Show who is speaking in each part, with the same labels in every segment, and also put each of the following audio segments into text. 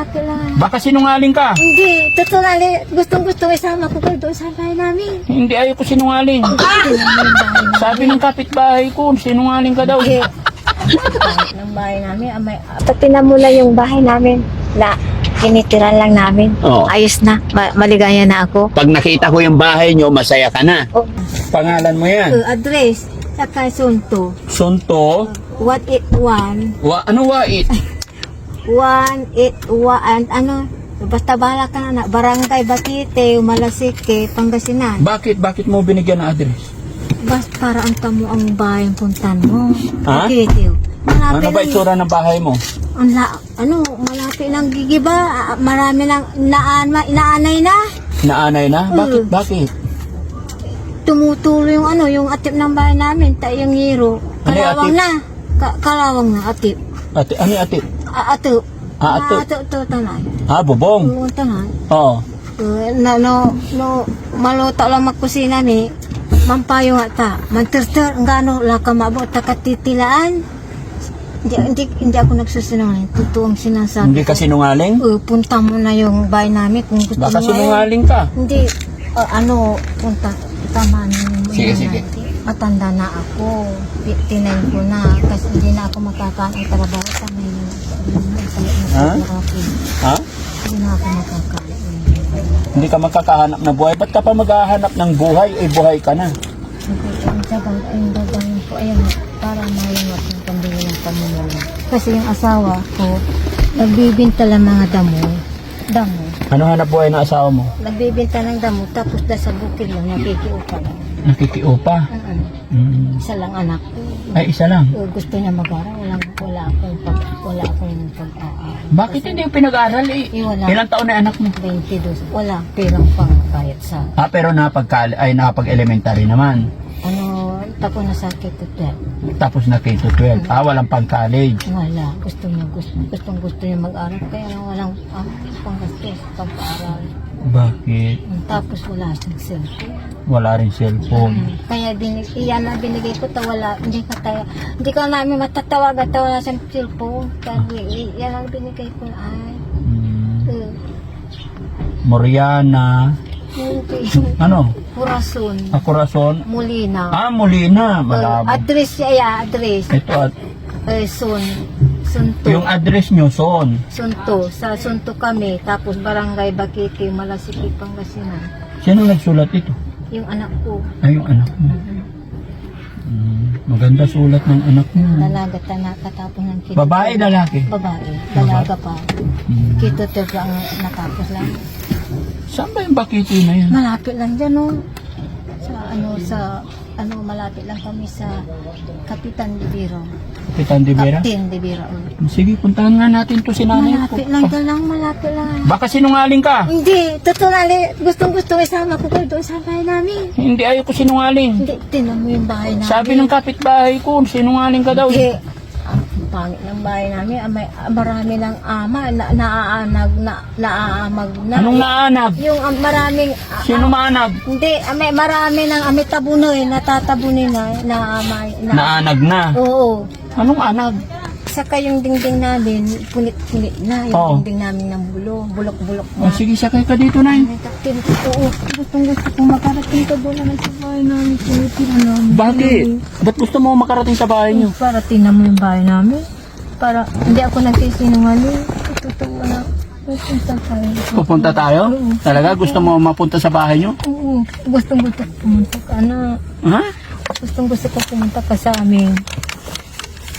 Speaker 1: malapit lang.
Speaker 2: Baka sinungaling ka.
Speaker 1: Hindi, totoo lang. Gustong-gusto isama ko kayo doon sa bahay namin.
Speaker 2: Hindi, ayoko sinungaling. Sabi ng kapitbahay ko, sinungaling ka daw.
Speaker 1: Hindi. Kahit ng bahay namin, patinan mo lang yung bahay namin na tinitiran lang namin.
Speaker 2: Oo.
Speaker 1: Ayos na, maligaya na ako.
Speaker 2: Pag nakita ko yung bahay nyo, masaya ka na.
Speaker 1: Oh,
Speaker 2: Pangalan mo yan?
Speaker 1: address, saka Sunto.
Speaker 2: Sunto.
Speaker 1: 181.
Speaker 2: Ano wait?
Speaker 1: 181, ano, basta bala ka na, Barangay Batite, Malasike, Pangasinan.
Speaker 2: Bakit mo binigyan ng address?
Speaker 1: Basta para ang tamo ang bahay ang puntan mo.
Speaker 2: Ha?
Speaker 1: Batite.
Speaker 2: Ano ba itsura ng bahay mo?
Speaker 1: Malapit ng gigiba, marami ng inaanay na.
Speaker 2: Naanay na? Bakit?
Speaker 1: Tumutuloy yung atip ng bahay namin, yung hero.
Speaker 2: Ano yung
Speaker 1: Kalawang
Speaker 2: atip?
Speaker 1: na. Kalawang na, atip.
Speaker 2: Ate, ano yung ate?
Speaker 1: Ato.
Speaker 2: Ato.
Speaker 1: Ato, tanay.
Speaker 2: Bubong.
Speaker 1: Oo, tanay.
Speaker 2: Oo.
Speaker 1: Maluto lang magkusina ni mampayo nga ta. Manterter, ang gano, laka mabot, takatitilaan. Hindi ako nagsusinungaling. Totoong sinasabi.
Speaker 2: Hindi ka sinungaling?
Speaker 1: Punta mo na yung bahay namin kung gusto
Speaker 2: Baka
Speaker 1: mo.
Speaker 2: sinungaling ka.
Speaker 1: Hindi, punta. Tama na yung
Speaker 2: Sige.
Speaker 1: Matanda na ako. 59 ko na. Kasi hindi na ako makakaano ang trabaho. Tama yun.
Speaker 2: Ha? Ha?
Speaker 1: Hindi na ako makakaano.
Speaker 2: Hindi ka makakahanap ng buhay. Ba't ka pa maghahanap ng buhay? Buhay ka na.
Speaker 1: Ang gagawin ko, ayun, para mayungat yung pambili ng pamumuno. Kasi yung asawa ko, nagbibinta lang mga damo.
Speaker 2: Ano hanap buhay ng asawa mo?
Speaker 1: Nagbibinta ng damo, tapos dahil sa bukid lang, nakikiupa lang.
Speaker 2: Nakikiupa.
Speaker 1: Isa lang anak ko.
Speaker 2: Ay, isa lang.
Speaker 1: Gusto niya mag-aral, wala akong pag-aaral.
Speaker 2: Bakit hindi yung pinag-aral
Speaker 1: Wala.
Speaker 2: Ilang taon na anak mo?
Speaker 1: 22. Wala, perang pang kahit sa,
Speaker 2: Pero nakapag-elementary naman.
Speaker 1: tapos na sa kitutel.
Speaker 2: Tapos na K-12. Walang pang-college.
Speaker 1: Wala, gusto niya mag-aral, kaya walang panggastos, pag-aaral.
Speaker 2: Bakit?
Speaker 1: Tapos wala siyang cellphone.
Speaker 2: Wala rin cellphone.
Speaker 1: Kaya iyan na binigay ko, hindi ka namin matatawag at wala siyang cellphone. Kaya iyan ang binigay ko ay.
Speaker 2: Moriana. Ano?
Speaker 1: Corazon.
Speaker 2: Corazon.
Speaker 1: Molina.
Speaker 2: Molina. Malabo.
Speaker 1: Address siya, address.
Speaker 2: Ito at
Speaker 1: Sunto.
Speaker 2: yung address nyo, Son.
Speaker 1: Sunto. Sa Sunto kami. Tapos Barangay Bakiti, Malasiki, Pangasinan.
Speaker 2: Sino nagsulat ito?
Speaker 1: Yung anak ko.
Speaker 2: Yung anak mo. Maganda sulat ng anak mo.
Speaker 1: Dalaga katapos ng kito.
Speaker 2: Babae, lalaki?
Speaker 1: Babae. Dalaga pa. Kito lang natapos lang.
Speaker 2: Saan ba yung Bakiti na yan?
Speaker 1: Malapit lang dyan, no? Malapit lang kami sa Kapitan de Biro.
Speaker 2: Kapitan de Vera?
Speaker 1: Captain de Biro.
Speaker 2: Sige, puntahan nga natin to si nanay ko.
Speaker 1: Malapit lang.
Speaker 2: Baka sinungaling ka.
Speaker 1: Hindi, totoo lang. Gustong-gusto isama ko kayo doon sa bahay namin.
Speaker 2: Hindi, ayoko sinungaling.
Speaker 1: Hindi, tinan mo yung bahay namin.
Speaker 2: Sabi ng kapitbahay ko, sinungaling ka daw.
Speaker 1: Hindi. Ang pangit ng bahay namin, marami ng ama, naaamag na.
Speaker 2: Anong naanag?
Speaker 1: Yung maraming...
Speaker 2: Sino maanag?
Speaker 1: Hindi, marami ng amitabunoy, natatabunin naamay.
Speaker 2: Naanag na.
Speaker 1: Oo.
Speaker 2: Anong anag?
Speaker 1: Saka yung dingding namin, punit-punit na. Yung
Speaker 2: Oo.
Speaker 1: dingding namin ng bulok-bulok na.
Speaker 2: Sige, sakay ka dito, Nay.
Speaker 1: Oo, gustong-gusto kong makarating ka doon naman sa bahay namin. Tinitira namin.
Speaker 2: Bakit? Ba't gusto mo makarating sa bahay niyo?
Speaker 1: Para tingnan mo yung bahay namin. Para hindi ako nagsisinungaling. Totoo na. Pupunta tayo.
Speaker 2: Pupunta tayo? Talaga? Gusto mo mapunta sa bahay niyo?
Speaker 1: Oo. Gustong-gusto ko pumunta ka na.
Speaker 2: Ha?
Speaker 1: Gustong-gusto ko pumunta ka sa amin.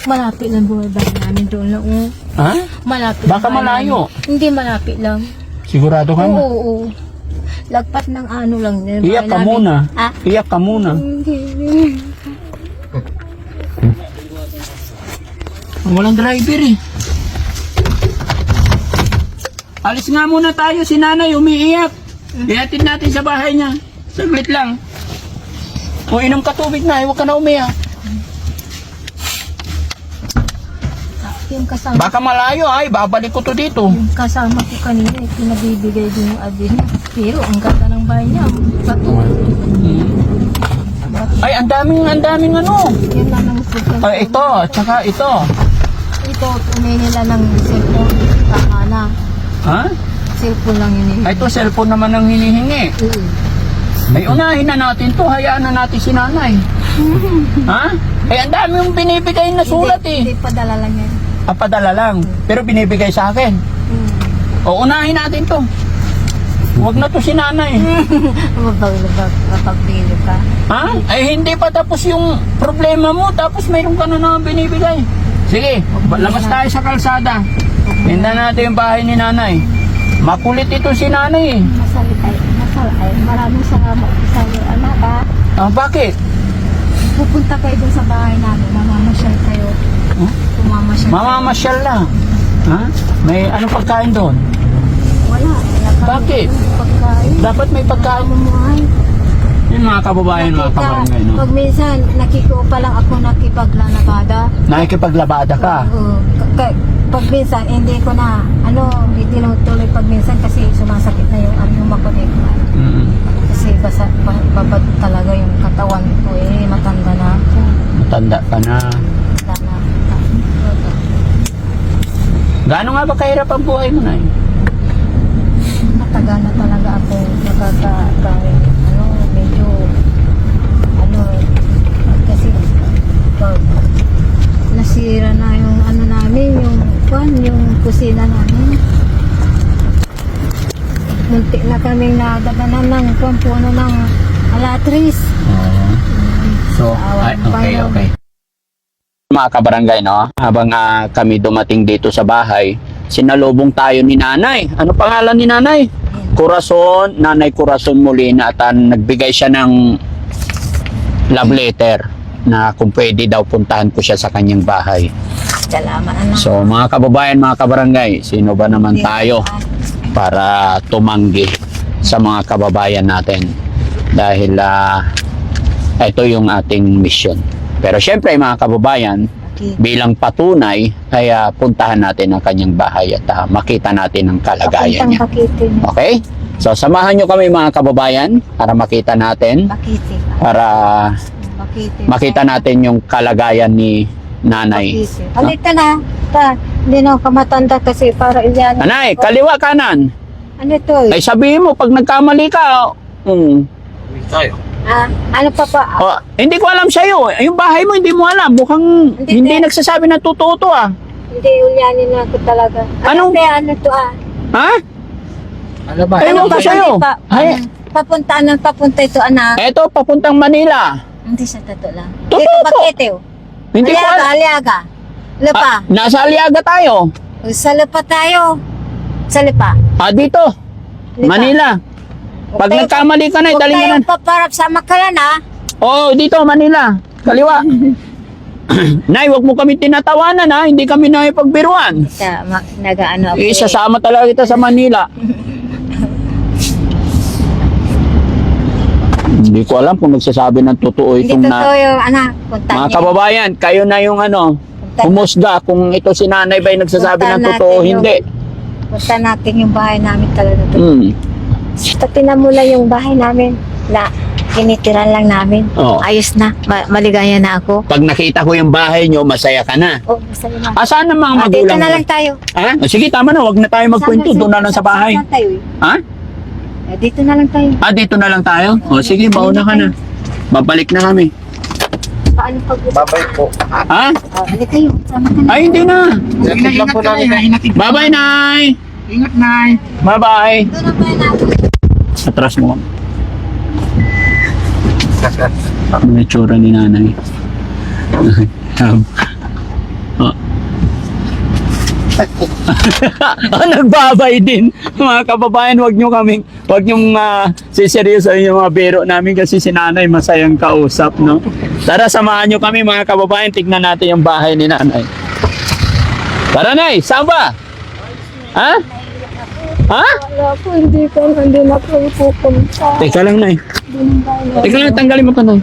Speaker 1: Malapit lang buhay bahay namin doon lang.
Speaker 2: Ha?
Speaker 1: Malapit.
Speaker 2: Baka
Speaker 1: bahay
Speaker 2: malayo.
Speaker 1: namin. Hindi malapit lang.
Speaker 2: Sigurado ka na?
Speaker 1: Oo. Lagpat ng ano lang.
Speaker 2: Iyak ka muna. Iyak ka muna.
Speaker 1: Hindi.
Speaker 2: Walang driver eh. Alis nga muna tayo, si nanay umiiyak. Ihatid natin sa bahay niya. Saglit lang. Kung inom ka tubig na, huwag ka na umiyak.
Speaker 1: Yung kasama,
Speaker 2: Baka malayo ay, babalik ko to dito.
Speaker 1: yung kasama ko kanina, pinabibigay din yung address niya. Pero ang ganda ng bahay niya. Bato.
Speaker 2: Ay, ang daming ano.
Speaker 1: Yan lang ang cellphone.
Speaker 2: Ay, ito, tsaka ito.
Speaker 1: Ito, tunay nila ng cellphone. Tama na.
Speaker 2: Ha?
Speaker 1: Cellphone lang yun eh.
Speaker 2: Ay, ito, cellphone naman ang hinihingi. Ay, unahin na natin to. Hayaan na natin si nanay. Ha? Ay, ang dami yung binibigay na sulat eh.
Speaker 1: Hindi padala lang yan.
Speaker 2: Ah, padala lang. Pero binibigay sa akin. O, unahin natin to. Huwag na to si nanay.
Speaker 1: Mapagbili ka.
Speaker 2: Ha? Ay, hindi pa tapos yung problema mo. Tapos mayroon ka na naman binibigay. Sige, labas tayo sa kalsada. Tindan natin yung bahay ni nanay. Makulit ito si nanay eh.
Speaker 1: Masalay. Maraming salamat sa iyo, anak ha.
Speaker 2: Ah, bakit?
Speaker 1: Pupunta kayo dun sa bahay namin. Mamamasyal kayo.
Speaker 2: Huh?
Speaker 1: Mamamasyal.
Speaker 2: Mamamasyal lang. Ha? May anong pagkain doon?
Speaker 1: Wala.
Speaker 2: Bakit?
Speaker 1: Pagkain.
Speaker 2: Dapat may pagkain.
Speaker 1: Mamumuhay.
Speaker 2: Yun mga kababayan, mga kabarangay, no?
Speaker 1: Pag minsan, nakikuha lang ako nakipaglanabada.
Speaker 2: Nakikipaglabada ka.
Speaker 1: Oo. Pag minsan, hindi ko na, hindi tinutuloy pag minsan kasi sumasakit na yung aroma ko dito.
Speaker 2: Mm.
Speaker 1: Kasi babad talaga yung katawan ko eh, matanda na ako.
Speaker 2: Matanda ka na.
Speaker 1: Matanda na.
Speaker 2: Gaano nga ba kahirap ang buhay mo na
Speaker 1: Matagal na talaga ako nakakagawin, medyo, kasi pag nasira na yung namin, yung kusina namin. Munti na kaming nadaganan ng puno ng alatris.
Speaker 2: So, okay. Mga kabarangay, no? Habang kami dumating dito sa bahay, sinalubong tayo ni nanay. Ano pangalan ni nanay? Corazon, Nanay Corazon Molina, at nagbigay siya ng love letter na kung pwede daw puntahan ko siya sa kanyang bahay.
Speaker 1: Salamat, anak.
Speaker 2: So mga kababayan, mga kabarangay, sino ba naman tayo para tumanggi sa mga kababayan natin? Dahil ito yung ating mission. Pero syempre mga kababayan, bilang patunay ay puntahan natin ang kanyang bahay at makita natin ang kalagayan niya. Okay? So samahan nyo kami mga kababayan para makita natin, para makita natin yung kalagayan ni nanay.
Speaker 1: Halika na. Hindi na ako kamatanda kasi para iyan.
Speaker 2: Nanay, kaliwa kanan.
Speaker 1: Ano ito?
Speaker 2: Ay sabihin mo pag nagkamali ka,
Speaker 1: Ano pa?
Speaker 2: hindi ko alam sa'yo. Yung bahay mo, hindi mo alam. Mukhang hindi nagsasabi ng totoo to
Speaker 1: Hindi, ulyanin na ako talaga.
Speaker 2: Ano
Speaker 1: to
Speaker 2: Ha?
Speaker 3: Ano ba?
Speaker 2: Ewan ko sa'yo.
Speaker 1: Papunta ito, anak.
Speaker 2: Eto, papuntang Manila.
Speaker 1: Hindi sa totoo lang.
Speaker 2: Totoo
Speaker 1: Dito,
Speaker 2: po.
Speaker 1: bakit ito?
Speaker 2: Hindi ko alam.
Speaker 1: Aliaga. Lupa.
Speaker 2: Nasa Aliaga tayo.
Speaker 1: Sa lupa tayo. Sa lupa.
Speaker 2: Dito.
Speaker 1: Lipa.
Speaker 2: Manila. Pag nagkamali ka na, dali mo na.
Speaker 1: Huwag tayong paparap sa Makalan, ha?
Speaker 2: Oo, dito, Manila. Kaliwa. Nay, wag mo kami tinatawanan ha. Hindi kami nakipagbiruan.
Speaker 1: Nag-ano ako.
Speaker 2: Isasama talaga kita sa Manila. Hindi ko alam kung nagsasabi ng totoo
Speaker 1: Hindi
Speaker 2: itong
Speaker 1: totoo yung, anak.
Speaker 2: Mga kababayan, kayo na yung humusga kung ito si nanay ba'y nagsasabi ng totoo o hindi.
Speaker 1: Punta natin yung bahay namin talaga.
Speaker 2: Hmm.
Speaker 1: mo lang yung bahay namin na tinitiran lang namin.
Speaker 2: Oo.
Speaker 1: Ayos na. Maligaya na ako.
Speaker 2: Pag nakita ko yung bahay nyo, masaya ka na.
Speaker 1: Oh, masaya na.
Speaker 2: Saan ang mga
Speaker 1: Dito
Speaker 2: magulang
Speaker 1: na
Speaker 2: mo?
Speaker 1: lang tayo.
Speaker 2: Ha? Sige, tama na. Wag na tayo magkwento. Doon na lang sa bahay.
Speaker 1: Saan tayo?
Speaker 2: Ha?
Speaker 1: Dito na lang tayo.
Speaker 2: Dito na lang tayo? O sige, mauna ka na. Babalik na kami.
Speaker 1: Paano pag...
Speaker 3: Babay po.
Speaker 2: Ha?
Speaker 1: Ano kayo? Sama ka na.
Speaker 2: Ay, hindi na.
Speaker 3: Ingat lang po namin.
Speaker 2: Bye-bye, Nay.
Speaker 3: Ingat, Nay.
Speaker 2: Bye-bye.
Speaker 1: Ito na ba natin?
Speaker 2: Atras mo. Ang itsura ni nanay. Nagbabay din. Mga kababayan, wag nyo siseryoso yung mga biro namin kasi si nanay masayang kausap, no? Tara, samahan nyo kami mga kababayan, tignan natin yung bahay ni nanay. Tara, Nay, saan ba? Ha? Ha?
Speaker 1: Wala po, hindi na po pupunta.
Speaker 2: Teka lang, Nay. Teka lang, tanggalin mo to, Nay.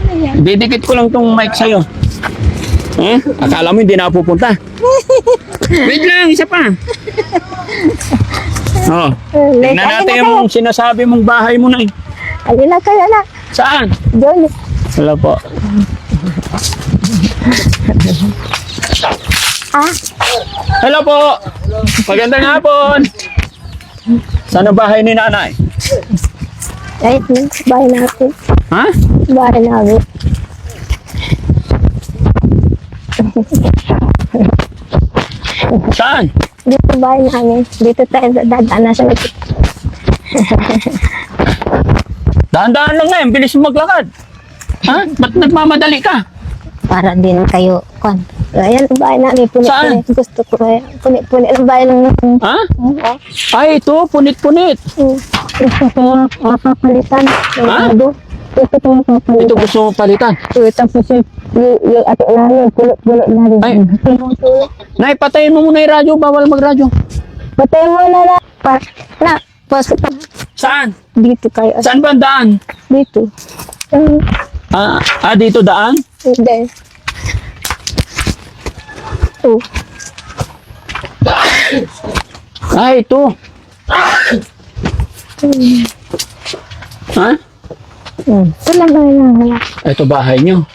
Speaker 1: Ano yan?
Speaker 2: Didikit ko lang tong mic sa'yo. Akala mo hindi na pupunta. Wait lang, isa pa. Tingnan natin yung sinasabi mong bahay mo, Nay.
Speaker 1: Alin na kayo na.
Speaker 2: Saan?
Speaker 1: Doon.
Speaker 2: Wala po.
Speaker 1: Ah?
Speaker 2: Hello po. Magandang hapon. Saan ang bahay ni nanay?
Speaker 1: Ay, bahay natin.
Speaker 2: Ha?
Speaker 1: Bahay namin.
Speaker 2: Saan?
Speaker 1: Dito bahay namin. Dito tayo dadaan sa likod.
Speaker 2: Dahan-dahan lang ngayon, bilis mo maglakad. Ha? Ba't nagmamadali ka?
Speaker 1: Para din kayo, kon. Ayan, ang bahay namin.
Speaker 2: Saan?
Speaker 1: Punit-punit. Gusto ko. Punit-punit ang bahay ng...
Speaker 2: Ha? Ay, ito, punit-punit.
Speaker 1: Gusto ko mapapalitan.
Speaker 2: Ha?
Speaker 1: Gusto ko mapapalitan.
Speaker 2: Ito gusto mo palitan.
Speaker 1: Tapos yung ato namin, pulot-pulot na rin.
Speaker 2: Ay. Nay, patayin mo muna yung radyo, bawal magradyo.
Speaker 1: Patay mo na. Pasok pa.
Speaker 2: Saan?
Speaker 1: Dito kayo.
Speaker 2: Saan ba ang daan?
Speaker 1: Dito.
Speaker 2: Dito daan?
Speaker 1: Hindi. Oh.
Speaker 2: Ay, ito. Ha?
Speaker 1: Ito lang ang anak.
Speaker 2: Ito bahay nyo.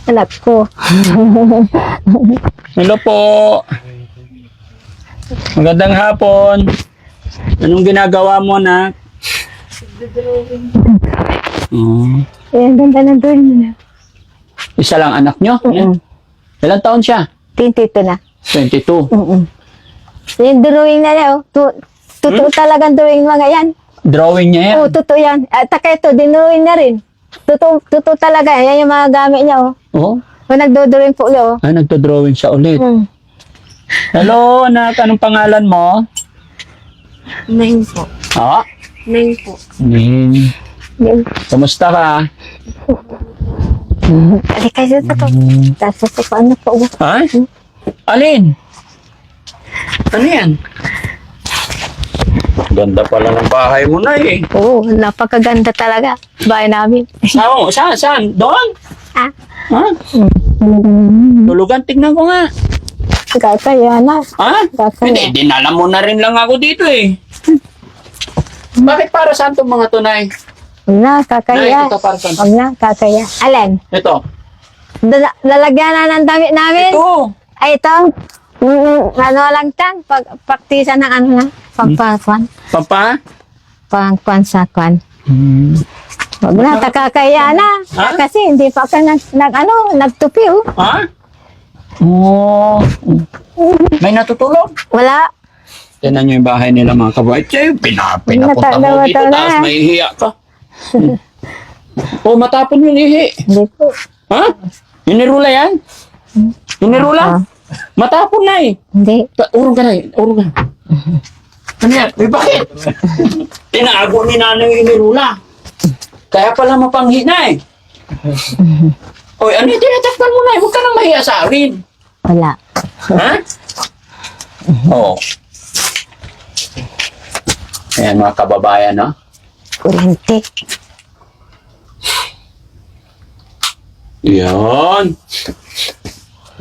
Speaker 1: Anak ko.
Speaker 2: Hello po. Magandang hapon. Anong ginagawa mo, anak?
Speaker 1: Ayan, ganda ng drawing mo na.
Speaker 2: Isa lang anak nyo? Ilang taon siya?
Speaker 1: 22 na.
Speaker 2: 22.
Speaker 1: Yung drawing na niya, oh. Totoo talagang drawing mga yan.
Speaker 2: Drawing niya yan?
Speaker 1: Oo, totoo yan. At taka ito, dinrawing na rin. Totoo talaga. Yan yung mga gamit niya, oh.
Speaker 2: Oo.
Speaker 1: Kung nagdo-drawing po ulit, oh.
Speaker 2: Ay, nagdo-drawing siya ulit. Hello, anak. Anong pangalan mo?
Speaker 1: Nine po.
Speaker 2: Ha?
Speaker 1: Nine po.
Speaker 2: Kamusta ka?
Speaker 1: Hindi kayo totoo. Tapos ito, ano po, oh.
Speaker 2: Ay? Alin? Ano yan? Ganda pala ng bahay mo na eh.
Speaker 1: Oo, napakaganda talaga. Bahay namin.
Speaker 2: Saan? Doon?
Speaker 1: Ah.
Speaker 2: Ha? Tulugan, tignan ko nga.
Speaker 1: Kakaya na.
Speaker 2: Ha?
Speaker 1: Kakaya.
Speaker 2: Hindi, dinala mo na rin lang ako dito eh. Bakit para saan itong mga tunay?
Speaker 1: Huwag na, kakaya.
Speaker 2: Nay, ito para saan?
Speaker 1: Huwag na, kakaya. Alin?
Speaker 2: Ito.
Speaker 1: Lalagyan na ng damit namin.
Speaker 2: Ito.
Speaker 1: Ay, ito. Ano lang tan, praktisan ng ano na. Pagpakuan. Pagkuan sa kuan. Huwag na, kakaya na.
Speaker 2: Ha?
Speaker 1: Kasi hindi pa ka nagtupi, oh.
Speaker 2: Ha? Oo. May natutulog?
Speaker 1: Wala.
Speaker 2: Tignan nyo yung bahay nila mga kabahay. Che, pinapunta mo
Speaker 1: Matanda
Speaker 2: dito,
Speaker 1: na.
Speaker 2: tapos may hiya ka. O, matapon yung ihi.
Speaker 1: Hindi po.
Speaker 2: Ha? Inirula yan? Inirula? Matapon na eh.
Speaker 1: Hindi.
Speaker 2: Urong ka na eh. Urong ka. Ano yan? Eh, bakit? Tinago ni nanay yung inirula. Kaya pala mapanghi na eh. Oy, ano yung tinatakpan mo na eh? Huwag ka nang mahiya sa akin.
Speaker 1: Wala.
Speaker 2: Ha? Oo. Ayan mga kababayan, no?
Speaker 1: Kuryente.
Speaker 2: Yan.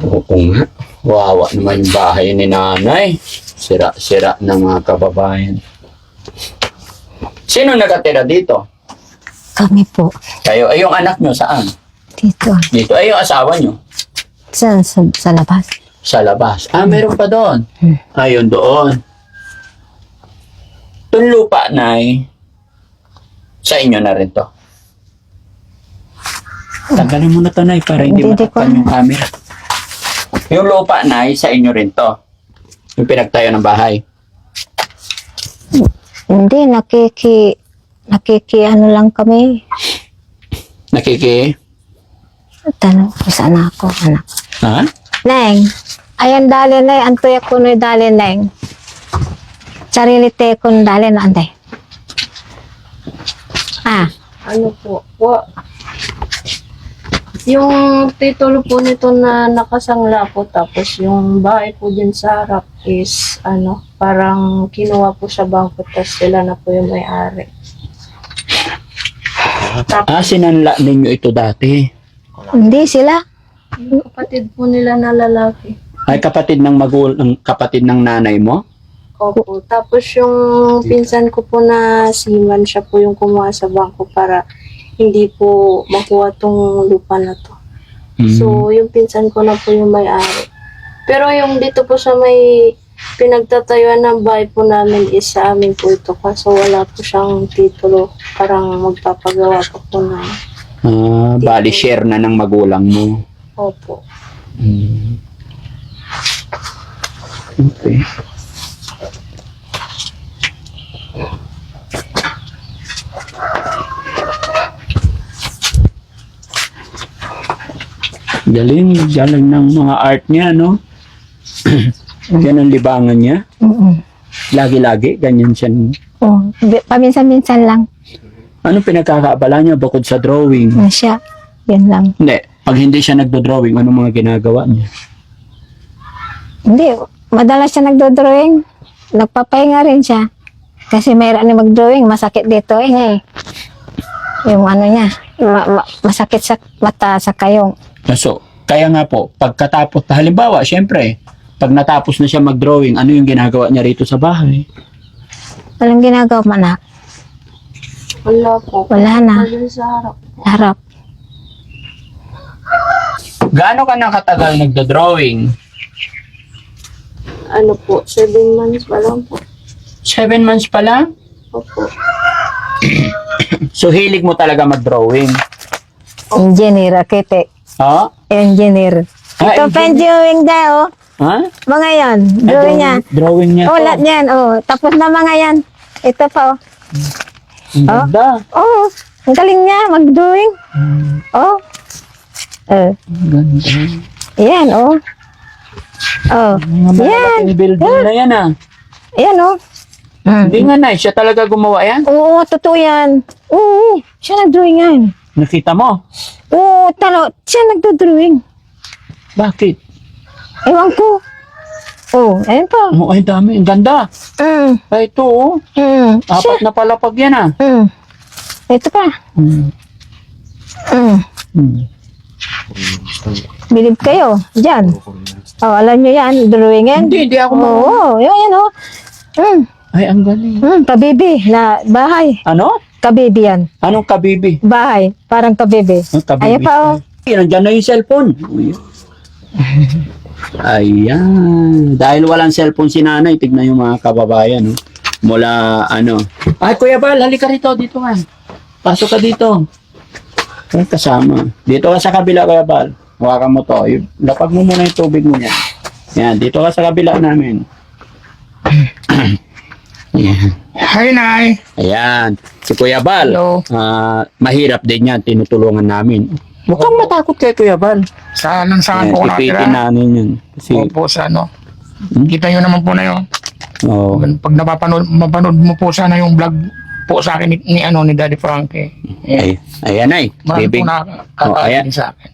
Speaker 2: Oo nga. Wawa naman yung bahay ni nanay. Sira-sira ng mga kababayan. Sino nakatira dito?
Speaker 1: Kami po.
Speaker 2: Kayo, ay yung anak nyo saan?
Speaker 1: Dito.
Speaker 2: Dito, ay yung asawa nyo?
Speaker 1: Sa labas.
Speaker 2: Sa labas. Meron pa doon. Ayun doon. Itong lupa, Nay, sa inyo na rin to. Tanggalin mo na to, Nay, para hindi
Speaker 1: Hindi
Speaker 2: matakpan
Speaker 1: ko
Speaker 2: yung camera. Yung lupa, Nay, sa inyo rin to. Yung pinagtayo ng bahay.
Speaker 1: Hindi, ano lang kami. Tanong ko saan ako, anak.
Speaker 2: Ha?
Speaker 1: Neng, ayan dali, Neng. Antoy ako no dali, Neng. Sarili te ko dali na antay.
Speaker 4: Ano po? Yung titulo po nito na nakasangla po, tapos yung bahay po din sa harap is parang kinuha po sa bangko, tapos sila na po yung may-ari.
Speaker 2: Sinanla ninyo ito dati.
Speaker 1: Hindi sila.
Speaker 4: Yung kapatid po nila na lalaki.
Speaker 2: Ay kapatid ng kapatid ng nanay mo?
Speaker 4: Opo. Tapos yung pinsan ko po na seaman, siya po yung kumuha sa bangko para hindi po makuha tong lupa na to. So, yung pinsan ko na po yung may-ari. Pero yung dito po sa may pinagtatayuan ng bahay po namin is sa amin po ito. Kaso wala po siyang titulo. Parang magpapagawa po na.
Speaker 2: Bali share na ng magulang mo.
Speaker 4: Opo.
Speaker 2: Okay. Galing ng mga art niya, no? Yan ang libangan niya. Lagi-lagi, ganyan siya.
Speaker 1: Oh, paminsan-minsan lang.
Speaker 2: Anong pinagkakaabala niya bukod sa drawing?
Speaker 1: Na siya. Yan lang.
Speaker 2: Hindi. Pag hindi siya nagdo-drawing, anong mga ginagawa niya?
Speaker 1: Hindi, madalas siya nagdo-drawing. Nagpapahinga rin siya. Kasi mayroon na mag-drawing, masakit dito eh. Yung ano niya, masakit sa mata, sa kayong.
Speaker 2: So, kaya nga po, pagkatapos, halimbawa, syempre, pag natapos na siya mag-drawing, ano yung ginagawa niya rito sa bahay?
Speaker 1: Walang ginagawa mo na.
Speaker 4: Wala po.
Speaker 1: Wala na.
Speaker 4: Wala sa harap.
Speaker 1: Harap.
Speaker 2: Gaano ka nakatagal nagdo-drawing?
Speaker 4: Ano po, 7 months pa lang po.
Speaker 2: 7 months pa lang?
Speaker 4: Opo.
Speaker 2: So, hilig mo talaga mag-drawing?
Speaker 1: Engineer, architect.
Speaker 2: Ha?
Speaker 1: Engineer.
Speaker 2: Ah,
Speaker 1: Ito pa drawing daw.
Speaker 2: Ha?
Speaker 1: Mga yan. Drawing niya.
Speaker 2: Drawing niya
Speaker 1: Oh,
Speaker 2: to.
Speaker 1: lahat yan. Oh, tapos na mga yan. Ito pa oh.
Speaker 2: Ang ganda.
Speaker 1: Oh, ang galing niya mag-drawing. Oh.
Speaker 2: Ang ganda.
Speaker 1: Yan oh. Oh.
Speaker 2: Mga malalaking building na yan ah.
Speaker 1: Yan oh.
Speaker 2: Hindi nga na, siya talaga gumawa yan.
Speaker 1: Oo, totoo yan. Oo, siya nag-drawing yan.
Speaker 2: Nakita mo?
Speaker 1: Oo, siya nagdo-drawing.
Speaker 2: Bakit?
Speaker 1: Ewan ko. Oh, ayun pa.
Speaker 2: Oh, ay dami. Ang ganda. Ay, ito oh.
Speaker 1: Siya.
Speaker 2: Apat na palapag yan ah.
Speaker 1: Ito pa.
Speaker 2: Hmm.
Speaker 1: Bilib kayo. Diyan. Oh, alam nyo yan. Drawing yan.
Speaker 2: Hindi ako
Speaker 1: Oo, yan oh.
Speaker 2: Ay, ang galing.
Speaker 1: Kabibi na bahay.
Speaker 2: Ano?
Speaker 1: Kabibi yan.
Speaker 2: Anong kabibi?
Speaker 1: Bahay. Parang kabibi.
Speaker 2: Ang kabibi.
Speaker 1: Ayan pa oh.
Speaker 2: Nandiyan na yung cellphone. Ayan. Dahil walang cellphone si nanay, tignan yung mga kababayan. No? Mula ano. Ay, Kuya Bal, halika rito. Dito ka. Pasok ka dito. Ay, kasama. Dito ka sa kabila, Kuya Bal. Hawakan mo to. Lapag mo muna yung tubig mo niya. Yan, dito ka sa kabila namin. Ayan.
Speaker 3: Hi, Nay.
Speaker 2: Ayan. Si Kuya Bal.
Speaker 3: Hello.
Speaker 2: Mahirap din yan. Tinutulungan namin. Mukhang matakot kay Kuya Bal.
Speaker 3: Sa lansangan
Speaker 2: Ayan,
Speaker 3: po
Speaker 2: ipitin
Speaker 3: nakatira.
Speaker 2: namin yun. Kasi,
Speaker 3: Opo, sa ano. Kita nyo naman po na yun.
Speaker 2: oh,
Speaker 3: Pag mapanood mo po sana yung vlog po sa akin ni Daddy Frankie.
Speaker 2: ayan ay.
Speaker 3: Marami
Speaker 2: Bibig.
Speaker 3: po nakakatawa sa akin.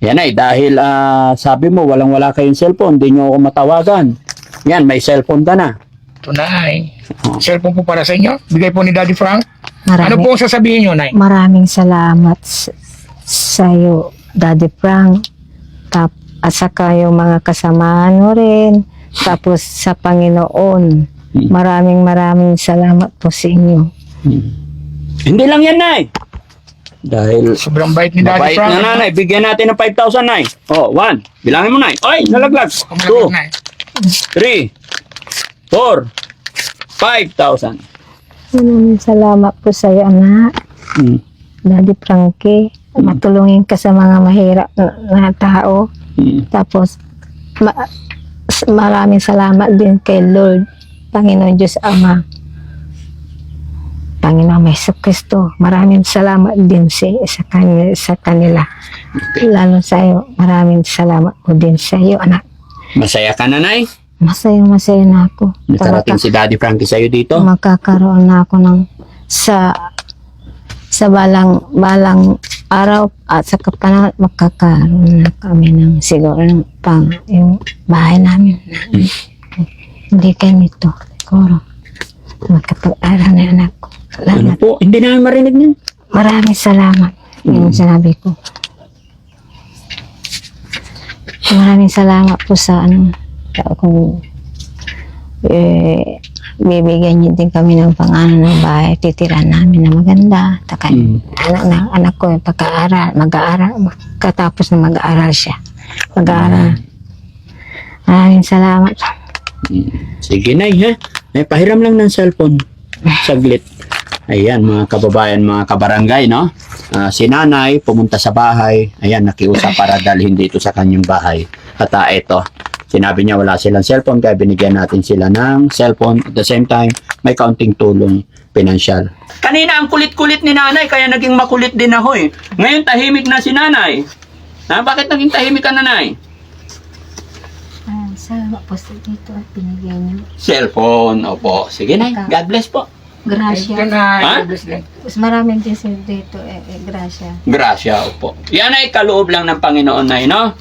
Speaker 2: Yan ay, dahil sabi mo, walang-wala kayong cellphone, hindi nyo ako matawagan. Yan, may cellphone ka na.
Speaker 3: Ito, Nay. Cellphone po para sa inyo. Bigay po ni Daddy Frank. Ano
Speaker 1: Marami,
Speaker 3: po ang sasabihin nyo, Nay?
Speaker 1: maraming salamat sa iyo, Daddy Frank. At saka yung mga kasamahan mo rin. Tapos sa Panginoon. Maraming salamat po sa inyo.
Speaker 2: Hindi lang yan, Nay. Dahil
Speaker 3: Sobrang bait ni Daddy
Speaker 2: mabait
Speaker 3: Frank.
Speaker 2: na nanay, bigyan natin ng 5,000, Nay. Oh, 1. Bilangin mo, Nay. Oy, nalaglag. 2, 3, 4, 5,000.
Speaker 1: Maraming salamat po sa iyo, anak. Daddy Frankie. Matulungin ka sa mga mahirap na tao. Tapos, maraming salamat din kay Lord, Panginoon Diyos Ama. Panginoon Hesus Kristo, maraming salamat din sa kanila. Lalo sa iyo, maraming salamat po din sa iyo, anak.
Speaker 2: Masaya ka na, Nay?
Speaker 1: Masaya na ako.
Speaker 2: Nakarating si Daddy Frankie sa'yo dito?
Speaker 1: Magkakaroon na ako ng sa balang araw at sa kapanahon magkakaroon na kami ng siguro ng yung bahay namin. Hindi kami ito. Siguro magkapag-aral na anak ko.
Speaker 2: Ano
Speaker 1: Salamat.
Speaker 2: po? Hindi namin marinig niyan.
Speaker 1: Maraming salamat. Yung sinabi ko. Maraming salamat po sa kung bibigyan niyo din kami ng pang-ano ng bahay, titira namin na maganda. Taka, anak ko, mag-aaral, katapos na mag-aaral siya. Mag-aaral. Maraming salamat.
Speaker 2: Sige, Nay, ha? Ay, pahiram lang ng cellphone. Saglit. Ayan, mga kababayan, mga kabarangay, no? Si nanay, pumunta sa bahay. Ayan, nakiusap para dalhin dito sa kanyang bahay. At ito, sinabi niya wala silang cellphone, kaya binigyan natin sila ng cellphone. At the same time, may kaunting tulong pinansyal. Kanina ang kulit-kulit ni nanay, kaya naging makulit din ako eh. Ngayon tahimik na si nanay. Ha? Bakit naging tahimik ka, nanay?
Speaker 1: Salamat po sa dito at binigay niyo.
Speaker 2: Cellphone, opo. Sige, nay. God bless po.
Speaker 1: Gracia.
Speaker 2: Ha?
Speaker 1: Mas maraming din sila dito, gracia.
Speaker 2: Gracia, opo. Yan ay kaloob lang ng Panginoon, nay, no?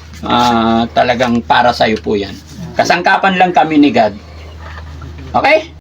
Speaker 2: Talagang para sa'yo po yan. Kasangkapan lang kami ni God. Okay?